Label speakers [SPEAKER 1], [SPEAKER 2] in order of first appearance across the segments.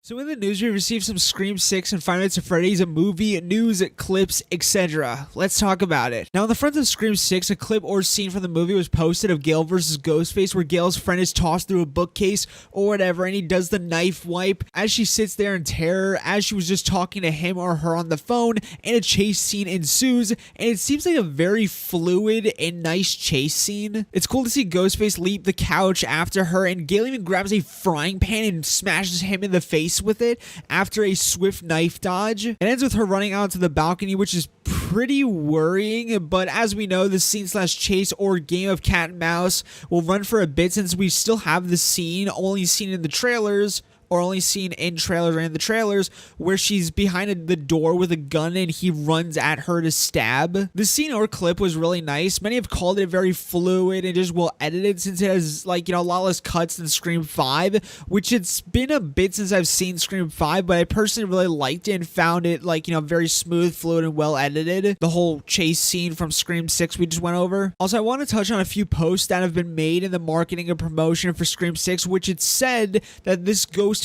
[SPEAKER 1] So in the news, we received some Scream 6 and Five Nights at Freddy's, a movie, news, clips, etc. Let's talk about it. Now on the front of Scream 6, a clip or scene from the movie was posted of Gale versus Ghostface, where Gale's friend is tossed through a bookcase or whatever, and he does the knife wipe as she sits there in terror as she was just talking to him or her on the phone, and a chase scene ensues, and it seems like a very fluid and nice chase scene. It's cool to see Ghostface leap the couch after her, and Gale even grabs a frying pan and smashes him in the face with it after a swift knife dodge. It ends with her running out to the balcony, which is pretty worrying, but as we know, the scene / chase or game of cat and mouse will run for a bit, since we still have the scene only seen in the trailers, or only seen in trailers or in the trailers, where she's behind the door with a gun and he runs at her to stab. The scene or clip was really nice. Many have called it very fluid and just well edited, since it has a lot less cuts than Scream 5, which it's been a bit since I've seen Scream 5, but I personally really liked it and found it very smooth, fluid, and well edited. The whole chase scene from Scream 6 we just went over. Also, I want to touch on a few posts that have been made in the marketing and promotion for Scream 6, which it said that this Ghostface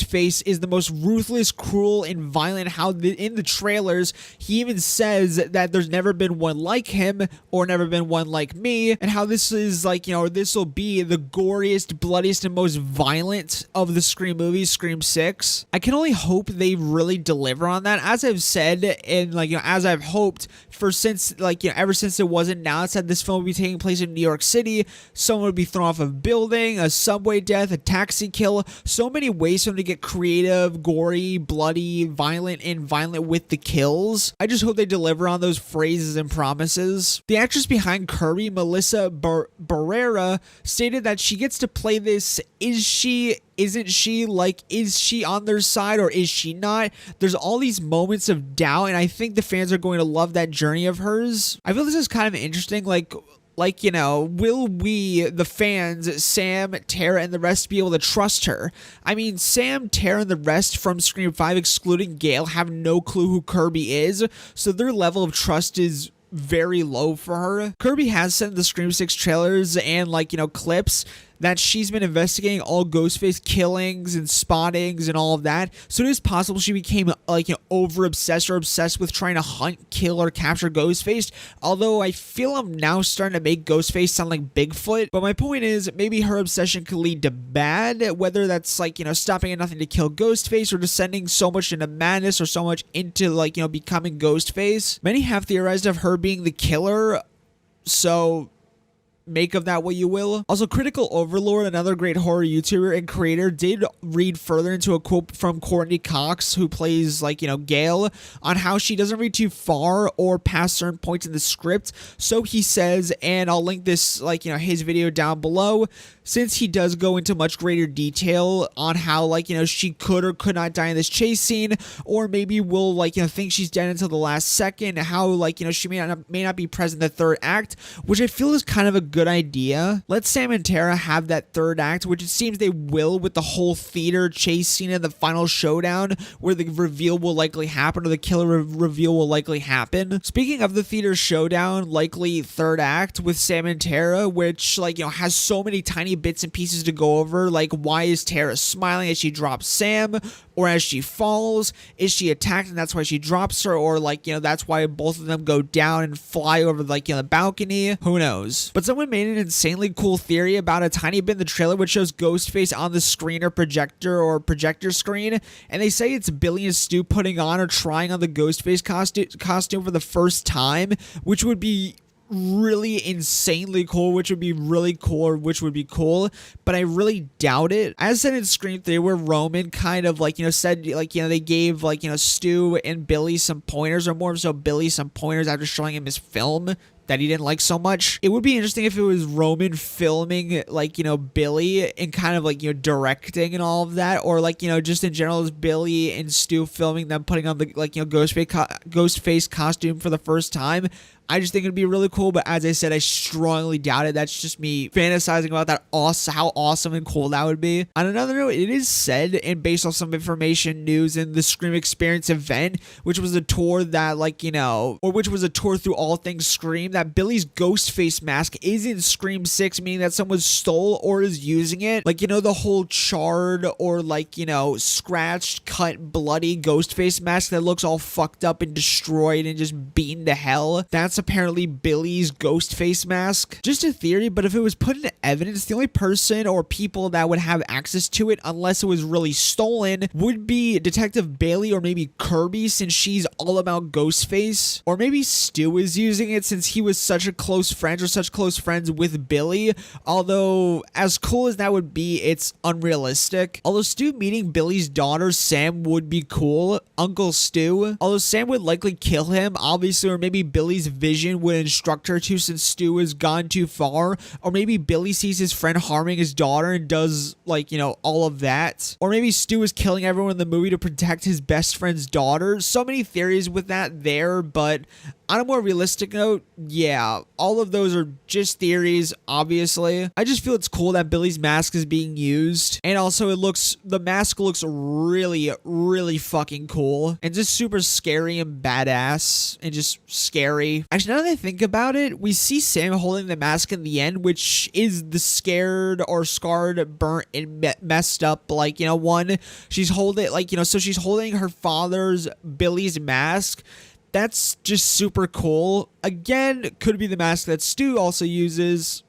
[SPEAKER 1] is the most ruthless, cruel, and violent. How in the trailers he even says that there's never been one like him or never been one like me, and how this is this will be the goriest, bloodiest, and most violent of the Scream movies, Scream 6. I can only hope they really deliver on that. As I've said, and as I've hoped for ever since it was announced that this film would be taking place in New York City, someone would be thrown off a building, a subway death, a taxi kill, so many ways for them to get creative, gory, bloody, violent, and violent with the kills. I just hope they deliver on those phrases and promises. The actress behind Kirby, Melissa Barrera, stated that she gets to play this. Is she? Isn't she? Is she on their side or is she not? There's all these moments of doubt, and I think the fans are going to love that journey of hers. I feel this is kind of interesting, will we, the fans, Sam, Tara, and the rest be able to trust her? I mean, Sam, Tara, and the rest from Scream 5, excluding Gale, have no clue who Kirby is, so their level of trust is very low for her. Kirby has said in the Scream 6 trailers and clips that she's been investigating all Ghostface killings and spottings and all of that, so it is possible she became over obsessed or obsessed with trying to hunt, kill, or capture Ghostface, although I feel I'm now starting to make Ghostface sound like Bigfoot. But my point is, maybe her obsession could lead to bad, whether that's stopping at nothing to kill Ghostface, or descending so much into madness, or so much into becoming Ghostface. Many have theorized of her being the killer, so make of that what you will. Also, Critical Overlord, another great horror YouTuber and creator, did read further into a quote from Courtney Cox, who plays Gale, on how she doesn't read too far or past certain points in the script. So he says, and I'll link this his video down below, since he does go into much greater detail on how she could or could not die in this chase scene, or maybe will think she's dead until the last second, how she may not be present in the third act, which I feel is kind of a good idea. Let Sam and Tara have that third act, which it seems they will, with the whole theater chase scene and the final showdown, where the reveal will likely happen, or the killer reveal will likely happen. Speaking of the theater showdown, likely third act with Sam and Tara, which has so many tiny bits and pieces to go over, why is Tara smiling as she drops Sam, or as she falls? Is she attacked and that's why she drops her, or that's why both of them go down and fly over the balcony? Who knows? But someone made an insanely cool theory about a tiny bit in the trailer which shows Ghostface on the screen or projector screen, and they say it's Billy and Stu putting on or trying on the Ghostface costume for the first time, which would be really insanely cool, which would be really cool, or which would be cool, but I really doubt it. As said in Scream 3, where Roman kind of said they gave Stu and Billy some pointers, or more so Billy some pointers after showing him his film that he didn't like so much. It would be interesting if it was Roman filming Billy and kind of directing and all of that, or just in general as Billy and Stu filming them putting on the Ghostface costume for the first time. I just think it'd be really cool, but as I said, I strongly doubt it. That's just me fantasizing about that how awesome and cool that would be. On another note, it is said, and based off some information, news in the Scream Experience event, which was a tour that, like, you know, or which was a tour through all things Scream, that Billy's Ghostface mask is in Scream 6, meaning that someone stole or is using it. Like, you know, the whole charred or, like, you know, scratched, cut, bloody Ghostface mask that looks all fucked up and destroyed and just beaten to hell. That's apparently Billy's Ghostface mask. Just a theory, but if it was put into evidence, the only person or people that would have access to it, unless it was really stolen, would be Detective Bailey or maybe Kirby, since she's all about Ghostface. Or maybe Stu is using it since he was such close friends with Billy. Although, as cool as that would be, it's unrealistic. Although Stu meeting Billy's daughter, Sam, would be cool. Uncle Stu. Although Sam would likely kill him, obviously, or maybe Billy's vision would instruct her to, since Stu has gone too far. Or maybe Billy sees his friend harming his daughter and does, like, you know, all of that. Or maybe Stu is killing everyone in the movie to protect his best friend's daughter. So many theories with that there, but on a more realistic note, yeah, all of those are just theories, obviously. I just feel it's cool that Billy's mask is being used. And also the mask looks really, really fucking cool. And just super scary and badass. And just scary. Actually, now that I think about it, we see Sam holding the mask in the end, which is the scared or scarred, burnt, and messed up, like, you know, one. She's holding, like, you know, so she's holding her father's Billy's mask. That's just super cool. Again, could be the mask that Stu also uses.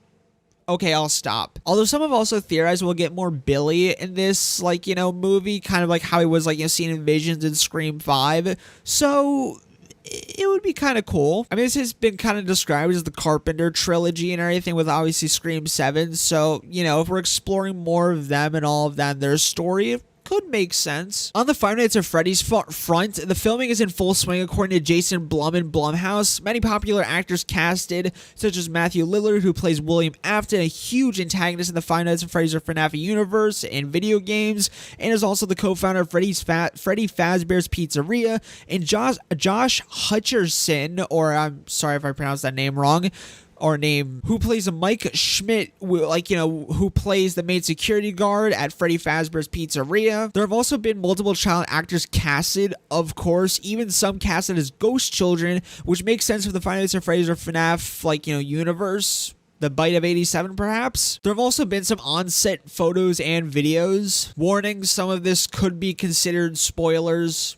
[SPEAKER 1] Okay, I'll stop. Although some have also theorized we'll get more Billy in this, like, you know, movie, kind of like how he was, like, you know, seen in Visions in Scream 5. So it would be kind of cool. I mean, this has been kind of described as the Carpenter trilogy and everything, with obviously Scream 7. So, you know, if we're exploring more of them and all of that in their story, could make sense. On the Five Nights at Freddy's front, the filming is in full swing according to Jason Blum and Blumhouse. Many popular actors casted, such as Matthew Lillard, who plays William Afton, a huge antagonist in the Five Nights at Freddy's or FNAF universe and video games, and is also the co-founder of Freddy Fazbear's Pizzeria, and Josh Hutcherson, or I'm sorry if I pronounced that name wrong, who plays Mike Schmidt, like, you know, who plays the main security guard at Freddy Fazbear's Pizzeria. There have also been multiple child actors casted, of course, even some casted as ghost children, which makes sense for the Five Nights at Freddy's or FNAF, like, you know, universe. The Bite of 87, perhaps? There have also been some on-set photos and videos. Warning, some of this could be considered spoilers.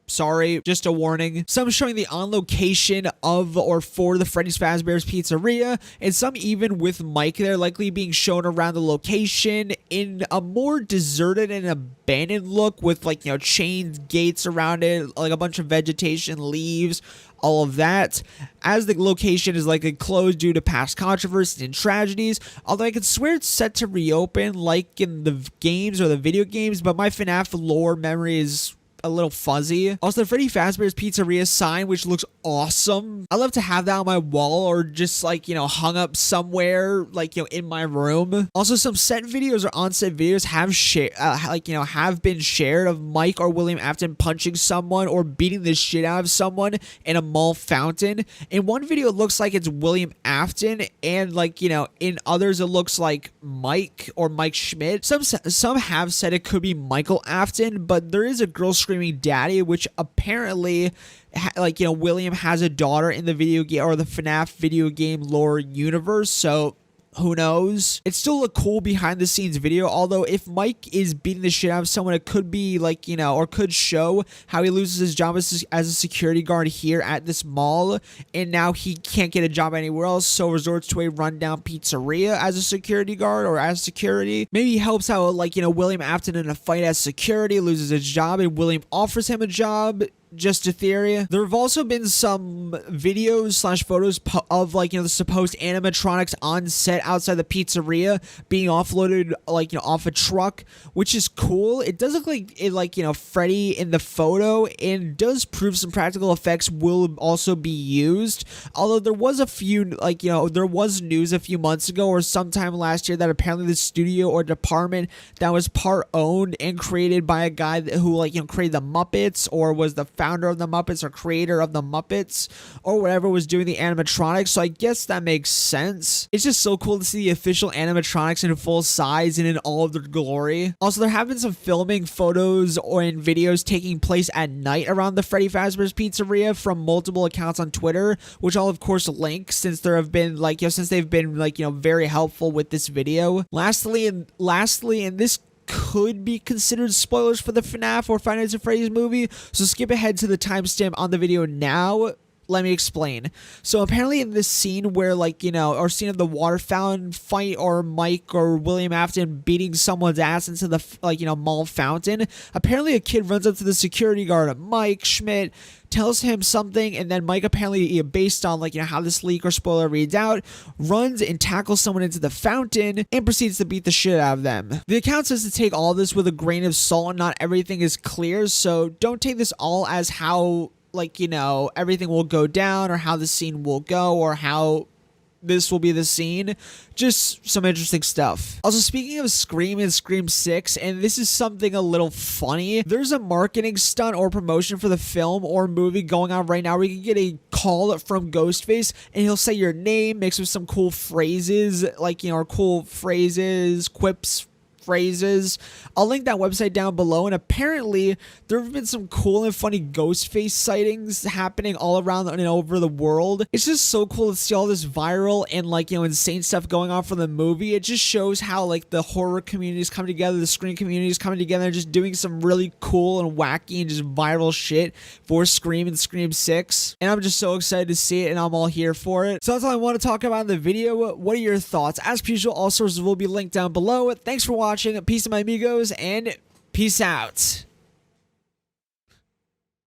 [SPEAKER 1] Sorry, just a warning. Some showing the on location of or for the Freddy Fazbear's Pizzeria, and some even with Mike there, likely being shown around the location in a more deserted and abandoned look with, like, you know, chains, gates around it, like a bunch of vegetation, leaves, all of that, as the location is likely closed due to past controversies and tragedies. Although I could swear it's set to reopen like in the games or the video games, but my FNAF lore memory is a little fuzzy. Also, the Freddy Fazbear's Pizzeria sign, which looks awesome. I love to have that on my wall or just, like, you know, hung up somewhere, like, you know, in my room. Also, some set videos or on-set videos have been shared of Mike or William Afton punching someone or beating the shit out of someone in a mall fountain. In one video, it looks like it's William Afton, and, like, you know, in others, it looks like Mike or Mike Schmidt. Some have said it could be Michael Afton, but there is a girl screaming daddy, which apparently, like, you know, William has a daughter in the video game or the FNAF video game lore universe, so who knows? It's still a cool behind the scenes video, although if Mike is beating the shit out of someone, it could be, like, you know, or could show how he loses his job as a security guard here at this mall, and now he can't get a job anywhere else, so resorts to a rundown pizzeria as a security guard or as security. Maybe he helps out, like, you know, William Afton in a fight as security, loses his job, and William offers him a job. Just a theory. There have also been some videos / photos of, like, you know, the supposed animatronics on set outside the pizzeria being offloaded, like, you know, off a truck, which is cool. It does look like it, like, you know, Freddy in the photo, and does prove some practical effects will also be used. Although there was a few, like, you know, there was news a few months ago or sometime last year that apparently the studio or department that was part owned and created by a guy who, like, you know, created the Muppets or was the founder of the Muppets or creator of the Muppets or whatever was doing the animatronics, so I guess that makes sense. It's just so cool to see the official animatronics in full size and in all of their glory. Also, there have been some filming photos or in videos taking place at night around the Freddy Fazbear's Pizzeria from multiple accounts on Twitter, which I'll of course link since there have been since they've been very helpful with this video. Lastly, and this could be considered spoilers for the FNAF or Five Nights at Freddy's movie, so skip ahead to the timestamp on the video now. Let me explain. So apparently in this scene where or scene of the water fountain fight or Mike or William Afton beating someone's ass into the mall fountain, apparently a kid runs up to the security guard, Mike Schmidt, tells him something, and then Mike apparently, based on how this leak or spoiler reads out, runs and tackles someone into the fountain and proceeds to beat the shit out of them. The account says to take all this with a grain of salt and not everything is clear, so don't take this all as how everything will go down or how the scene will go or how this will be the scene. Just some interesting stuff. Also, speaking of Scream and Scream 6, and this is something a little funny, there's a marketing stunt or promotion for the film or movie going on right now where you can get a call from Ghostface and he'll say your name mixed with some cool phrases, cool phrases, quips, phrases. I'll link that website down below, and apparently there have been some cool and funny Ghostface sightings happening all around and over the world. It's just so cool to see all this viral and insane stuff going on for the movie. It just shows how the horror communities come together, the Scream communities coming together and just doing some really cool and wacky and just viral shit for Scream and Scream 6, and I'm just so excited to see it and I'm all here for it. So that's all I want to talk about in the video. What are your thoughts? As per usual, all sources will be linked down below. Thanks for watching. Peace to my amigos, and peace out.